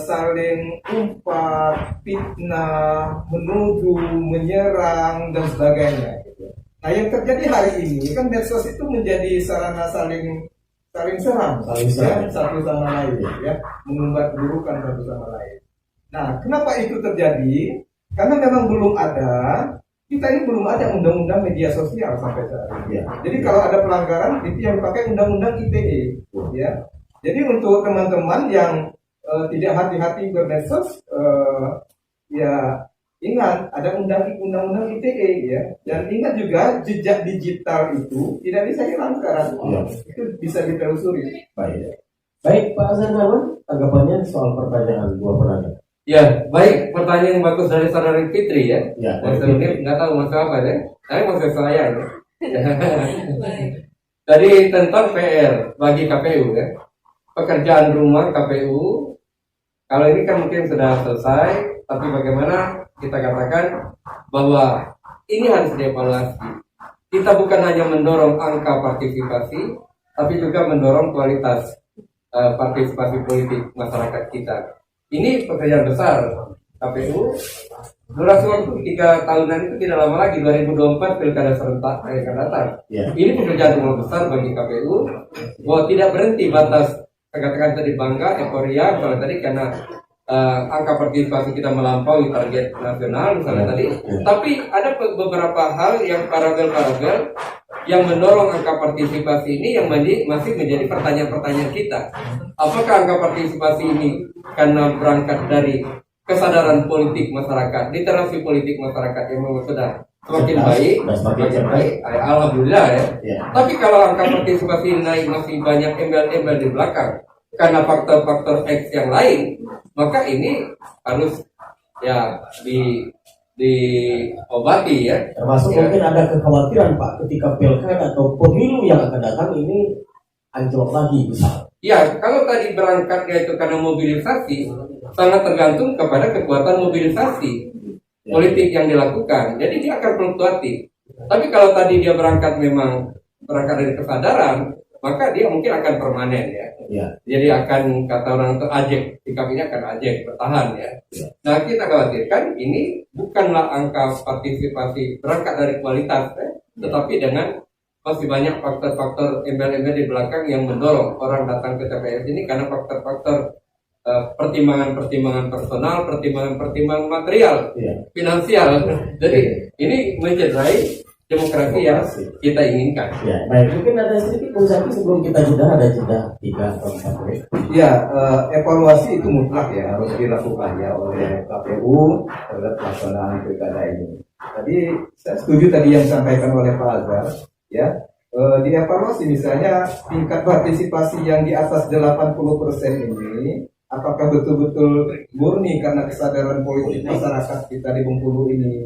saling umpat, fitnah, menuduh, menyerang dan sebagainya. Nah, yang terjadi hari ini kan medsos itu menjadi sarana saling serang, ya, satu sama lain, ya, mengumbar keburukan satu sama lain. Nah, kenapa itu terjadi? Karena memang kita ini belum ada undang-undang media sosial sampai saat ini. Jadi kalau ada pelanggaran itu yang dipakai undang-undang ITE, ya. Jadi untuk teman-teman yang tidak hati-hati bermedsos, ya ingat ada undang-undang ITE ya, dan ingat juga jejak digital itu tidak bisa hilang sekarang, itu bisa ditelusuri. Baik Pak Azhar Marwan, tanggapannya soal pertanyaan dua penanya. Ya, baik, pertanyaan yang bagus dari saudara Fitri ya. Maksud ini nggak tahu maksud apa ya, tapi maksud saya ya. Tadi tentang PR bagi KPU ya. Pekerjaan rumah KPU, kalau ini kan mungkin sudah selesai, tapi bagaimana kita katakan bahwa ini harus dievaluasi. Kita bukan hanya mendorong angka partisipasi, tapi juga mendorong kualitas partisipasi politik masyarakat kita. Ini pekerjaan besar KPU. Durasi waktu 3 tahunan itu tidak lama lagi, 2024 pilkada serentak yang akan datang. Ini pekerjaan rumah besar bagi KPU, bahwa tidak berhenti batas. Saya katakan tadi bangga, euforia, misalnya tadi karena angka partisipasi kita melampaui target nasional misalnya tadi. Tapi ada beberapa hal yang paralel yang mendorong angka partisipasi ini yang masih menjadi pertanyaan-pertanyaan kita. Apakah angka partisipasi ini karena berangkat dari kesadaran politik masyarakat, literasi politik masyarakat yang memang sudah semakin baik, alhamdulillah ya. Tapi kalau angka partisipasi naik masih banyak embel-embel di belakang karena faktor-faktor X yang lain, maka ini harus ya diobati ya. Termasuk mungkin ada kekhawatiran Pak ketika pilkada atau pemilu yang akan datang ini anjlok lagi besar. Ya, kalau tadi berangkatnya itu karena mobilisasi, sangat tergantung kepada kekuatan mobilisasi politik yang dilakukan. Jadi dia akan fluktuatif. Tapi kalau tadi dia berangkat dari kesadaran, maka dia mungkin akan permanen ya. Jadi akan, kata orang itu ajek, sikap ini akan ajek, bertahan ya. Nah, kita khawatirkan ini bukanlah angka partisipasi berangkat dari kualitas tetapi dengan masih banyak faktor-faktor embel-embel di belakang yang mendorong orang datang ke TPS ini karena faktor-faktor pertimbangan-pertimbangan personal, pertimbangan-pertimbangan material, Iya. finansial. Jadi ini mencederai demokrasi yang kita inginkan. Ya, baik. Mungkin ada sedikit Bung Zaki sebelum kita jeda, ada jeda 3 atau 4 menit. Ya, evaluasi itu mutlak ya harus dilakukan ya oleh KPU terhadap pelaksanaan pilkada ini. Tadi saya setuju tadi yang disampaikan oleh Pak Azhar ya. Dievaluasi misalnya tingkat partisipasi yang di atas 80% ini apakah betul-betul murni karena kesadaran politik masyarakat kita di Bengkulu ini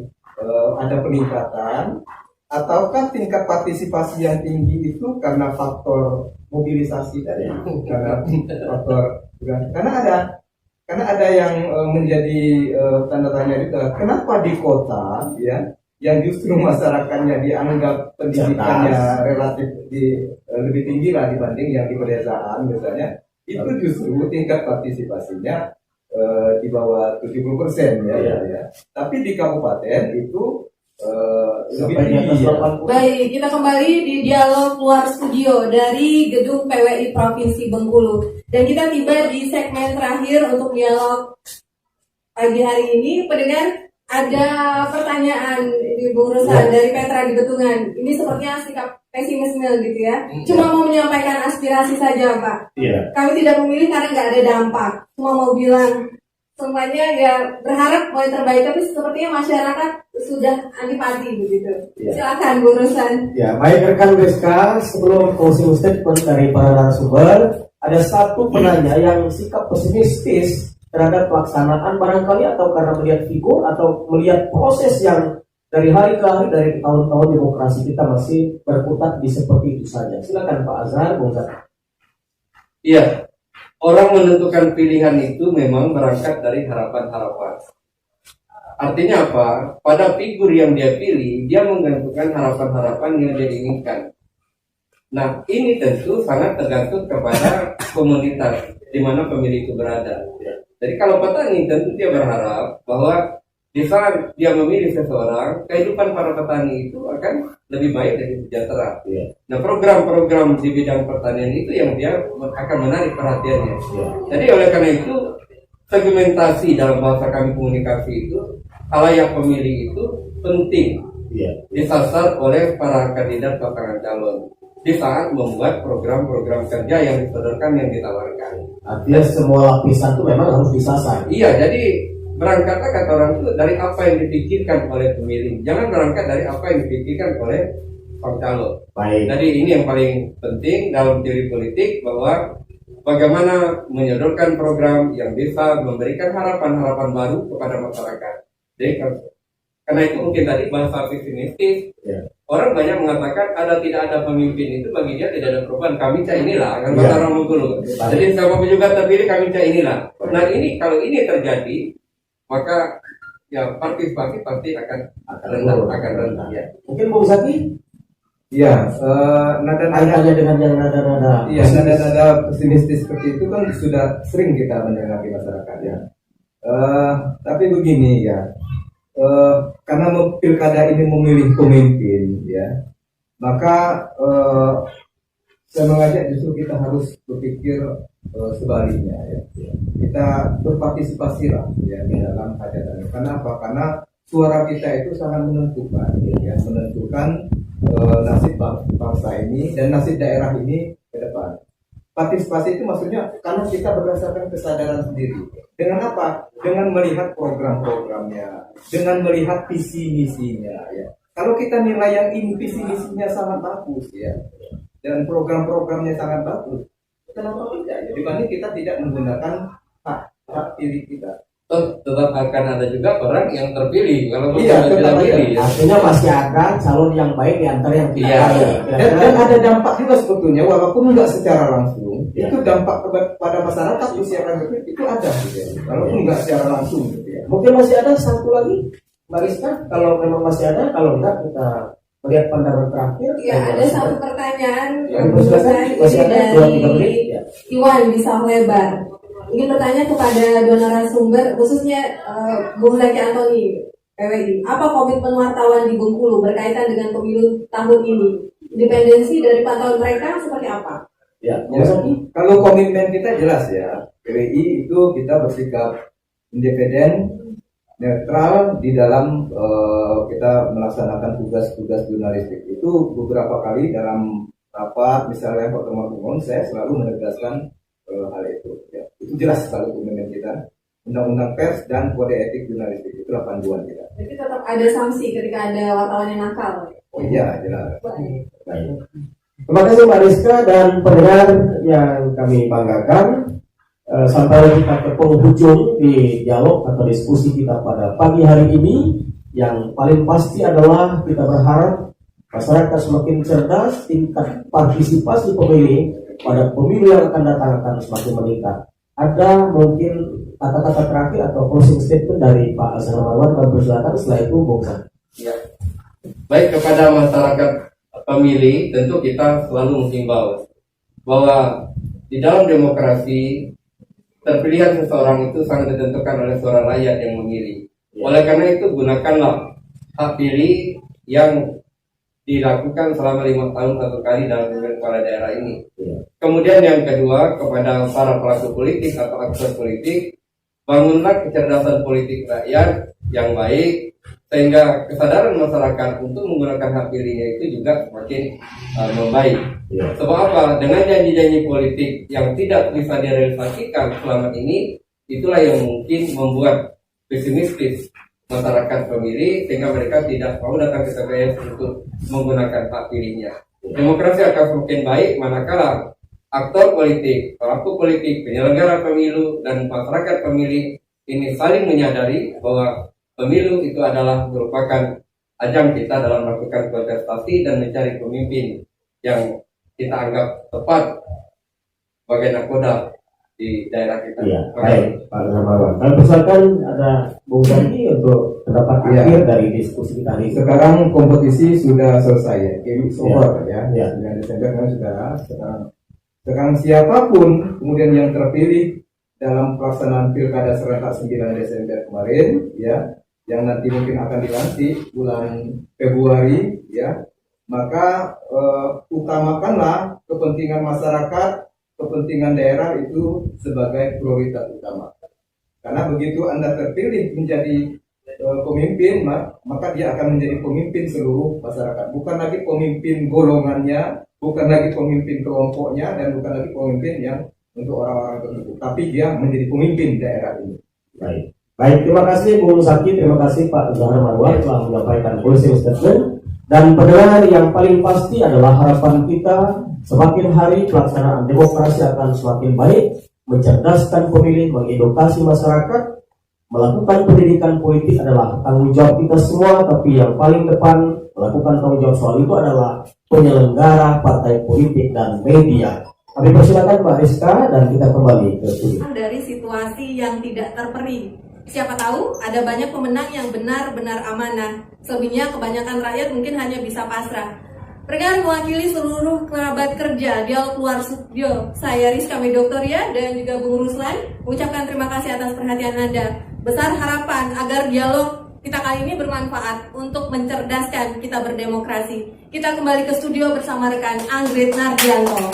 ada peningkatan, ataukah tingkat partisipasi yang tinggi itu karena faktor mobilisasi tadi, karena faktor karena ada yang menjadi tanda tanya itu, kenapa di kota ya yang justru masyarakatnya dianggap pendidikannya relatif lebih tinggi lah dibanding yang di pedesaan misalnya, itu justru tingkat partisipasinya di bawah 70% ya. Tapi di kabupaten itu lebih tinggi ya. Baik, kita kembali di dialog luar studio dari gedung PWI Provinsi Bengkulu. Dan kita tiba di segmen terakhir untuk dialog pagi hari ini. Pendengar, ada pertanyaan di Bung Rosan dari Petra di Betungan. Ini sepertinya sikap pesimisme gitu ya. Cuma mau menyampaikan aspirasi saja, Pak. Iya. Kami tidak memilih karena nggak ada dampak. Cuma mau bilang semuanya ya berharap mau yang terbaik, tapi sepertinya masyarakat sudah antipati begitu. Silakan Bu Rosan. Ya, baik rekan Rizka, sebelum closing statement dari para narasumber, ada satu penanya yang sikap pesimistis terhadap pelaksanaan barangkali atau karena melihat figur atau melihat proses yang dari hari ke hari dari tahun-tahun demokrasi kita masih berkutat di seperti itu saja. Silakan Pak Azhar, Bung Zaki. Iya, orang menentukan pilihan itu memang berangkat dari harapan-harapan. Artinya apa? Pada figur yang dia pilih, dia menggantungkan harapan-harapan yang dia inginkan. Nah, ini tentu sangat tergantung kepada komunitas di mana pemilih itu berada. Jadi kalau petani tentu dia berharap bahwa di saat dia memilih seseorang, kehidupan para petani itu akan lebih baik dan sejahtera. Nah, program-program di bidang pertanian itu yang dia akan menarik perhatiannya. Jadi oleh karena itu, segmentasi dalam bahasa kami komunikasi itu, khalayak pemilih itu penting disasar oleh para kandidat pasangan calon di saat membuat program-program kerja yang disodorkan, yang ditawarkan. Artinya semua lapisan itu memang harus disasar. Iya, jadi berangkatlah kata orang itu dari apa yang dipikirkan oleh pemilih. Jangan berangkat dari apa yang dipikirkan oleh sang calon. Baik. Jadi ini yang paling penting dalam teori politik, bahwa bagaimana menyodorkan program yang bisa memberikan harapan-harapan baru kepada masyarakat. Jadi karena itu mungkin tadi bahasa pesimistis. Orang banyak mengatakan tidak ada pemimpin itu bagi dia tidak ada perubahan. Kami cah inilah, kan kata orang Bengkulu. Jadi siapapun juga terpilih kami cah inilah. Nah ini kalau ini terjadi, maka ya partisipasi pasti akan rendah ya. Mungkin Bung Zaki? Iya, nada-nada dengan yang nada-nada. Iya, nada-nada pesimistis seperti itu kan sudah sering kita mendengar di masyarakat ya. Tapi begini ya, karena pilkada ini memilih pemimpin ya, maka saya mengajak justru kita harus berpikir sebaliknya ya. Kita berpartisipasilah ya di dalam hajatan. Karena apa? Karena suara kita itu sangat menentukan ya, menentukan nasib bangsa ini dan nasib daerah ini ke depan. Partisipasi itu maksudnya karena kita berdasarkan kesadaran sendiri. Dengan apa? Dengan melihat program-programnya, dengan melihat visi misinya ya. Kalau kita nilai yang ini visi misinya sangat bagus ya, dan program-programnya sangat bagus, kenapa tidak? Ya, dibanding kita tidak menggunakan hak pilih kita. Tetap akan ada juga orang yang terpilih kalau Iya, tidak pilih. Ya. Artinya masih ada calon yang baik di antara yang tidak Iya. baik. Dan ada dampak juga sebetulnya, walaupun nggak secara langsung, itu dampak pada masyarakat usia lanjut itu ada, gitu ya. Walaupun nggak secara langsung, gitu ya. Mungkin masih ada satu lagi, Mbak Rizka. Kalau memang masih ada, kalau enggak kita melihat pandangan terakhir. Ya, ada satu pertanyaan Ya, Bu Rosan, masih ada ini 2-3 menit. dari Ya. Iwan di Sawah Lebar. Ingin bertanya kepada dua narasumber, khususnya Bung Zaki Antoni, PWI. Apa komitmen wartawan di Bengkulu berkaitan dengan pemilu tahun ini? Independensi dari pantauan mereka seperti apa? Ya, Ya, kalau komitmen kita jelas ya, PWI itu kita bersikap independen, netral di dalam kita melaksanakan tugas-tugas jurnalistik. Itu beberapa kali dalam rapat, misalnya pertemuan umum, saya selalu menegaskan hal itu. Ya. Itu jelas kalau komitmen kita. Undang-undang pers dan kode etik jurnalistik itulah panduan kita. Jadi tetap ada sanksi ketika ada wartawan yang nakal. Oh iya, jelas. Baik. Baik. Terima kasih Mbak Rizka dan pendengar yang kami banggakan. Sampai kita ke penghujung di dialog atau diskusi kita pada pagi hari ini. Yang paling pasti adalah kita berharap masyarakat semakin cerdas, tingkat partisipasi pemilih pada pemilu yang akan datang akan semakin meningkat. Ada mungkin kata-kata terakhir atau closing statement dari Pak Azhar Marwan, dan persilakan setelah itu Bung San. Ya. Baik, kepada masyarakat pemilih tentu kita selalu menghimbau bahwa di dalam demokrasi terpilihan seseorang itu sangat ditentukan oleh suara rakyat yang memilih. Oleh karena itu gunakanlah hak pilih yang dilakukan selama 5 tahun satu kali dalam pemilihan kepala daerah ini. Kemudian yang kedua, kepada para pelaku politik atau aktor politik, bangunlah kecerdasan politik rakyat yang baik sehingga kesadaran masyarakat untuk menggunakan hak pilihnya itu juga semakin membaik. Sebab apa? Dengan janji-janji politik yang tidak bisa direalisasikan selama ini, itulah yang mungkin membuat pesimistis masyarakat pemilih sehingga mereka tidak mau datang ke TPS untuk menggunakan hak pilihnya. Demokrasi akan semakin baik manakala aktor politik, pelaku politik, penyelenggara pemilu, dan masyarakat pemilih ini saling menyadari bahwa pemilu itu adalah merupakan ajang kita dalam melakukan kontestasi dan mencari pemimpin yang kita anggap tepat sebagai nakoda di daerah kita. Iya, baik Pak Azhar Marwan. Kami persilakan ada Bung Zaki untuk pendapat akhir dari diskusi kita hari ini. Sekarang kompetisi sudah selesai ya, game is over ya. Ya. 9 Desember kan sudah sekarang siapapun kemudian yang terpilih dalam pelaksanaan pilkada serentak 9 Desember kemarin ya, yang nanti mungkin akan dilantik bulan Februari ya, maka utamakanlah kepentingan masyarakat, kepentingan daerah itu sebagai prioritas utama. Karena begitu Anda terpilih menjadi pemimpin, maka dia akan menjadi pemimpin seluruh masyarakat. Bukan lagi pemimpin golongannya, bukan lagi pemimpin kelompoknya, dan bukan lagi pemimpin yang untuk orang-orang tertentu. Tapi dia menjadi pemimpin daerah ini. Baik, terima kasih Bung Zaki, terima kasih Pak Azhar Marwan telah menyampaikan closing statement. Dan pendengar, yang paling pasti adalah harapan kita semakin hari pelaksanaan demokrasi akan semakin baik, mencerdaskan pemilih, mengedukasi masyarakat. Melakukan pendidikan politik adalah tanggung jawab kita semua, tapi yang paling depan melakukan tanggung jawab soal itu adalah penyelenggara, partai politik, dan media. Kami persilakan Mbak Rizka dan kita kembali ke studio. Dari situasi yang tidak terperi, siapa tahu ada banyak pemenang yang benar-benar amanah. Selebihnya kebanyakan rakyat mungkin hanya bisa pasrah. Pendengar, mewakili seluruh kerabat kerja Dialog Luar Studio, saya Rizka Medoktoria dan juga Bung Ruslan mengucapkan terima kasih atas perhatian Anda. Besar harapan agar dialog kita kali ini bermanfaat untuk mencerdaskan kita berdemokrasi. Kita kembali ke studio bersama rekan Anggrit Nardianto.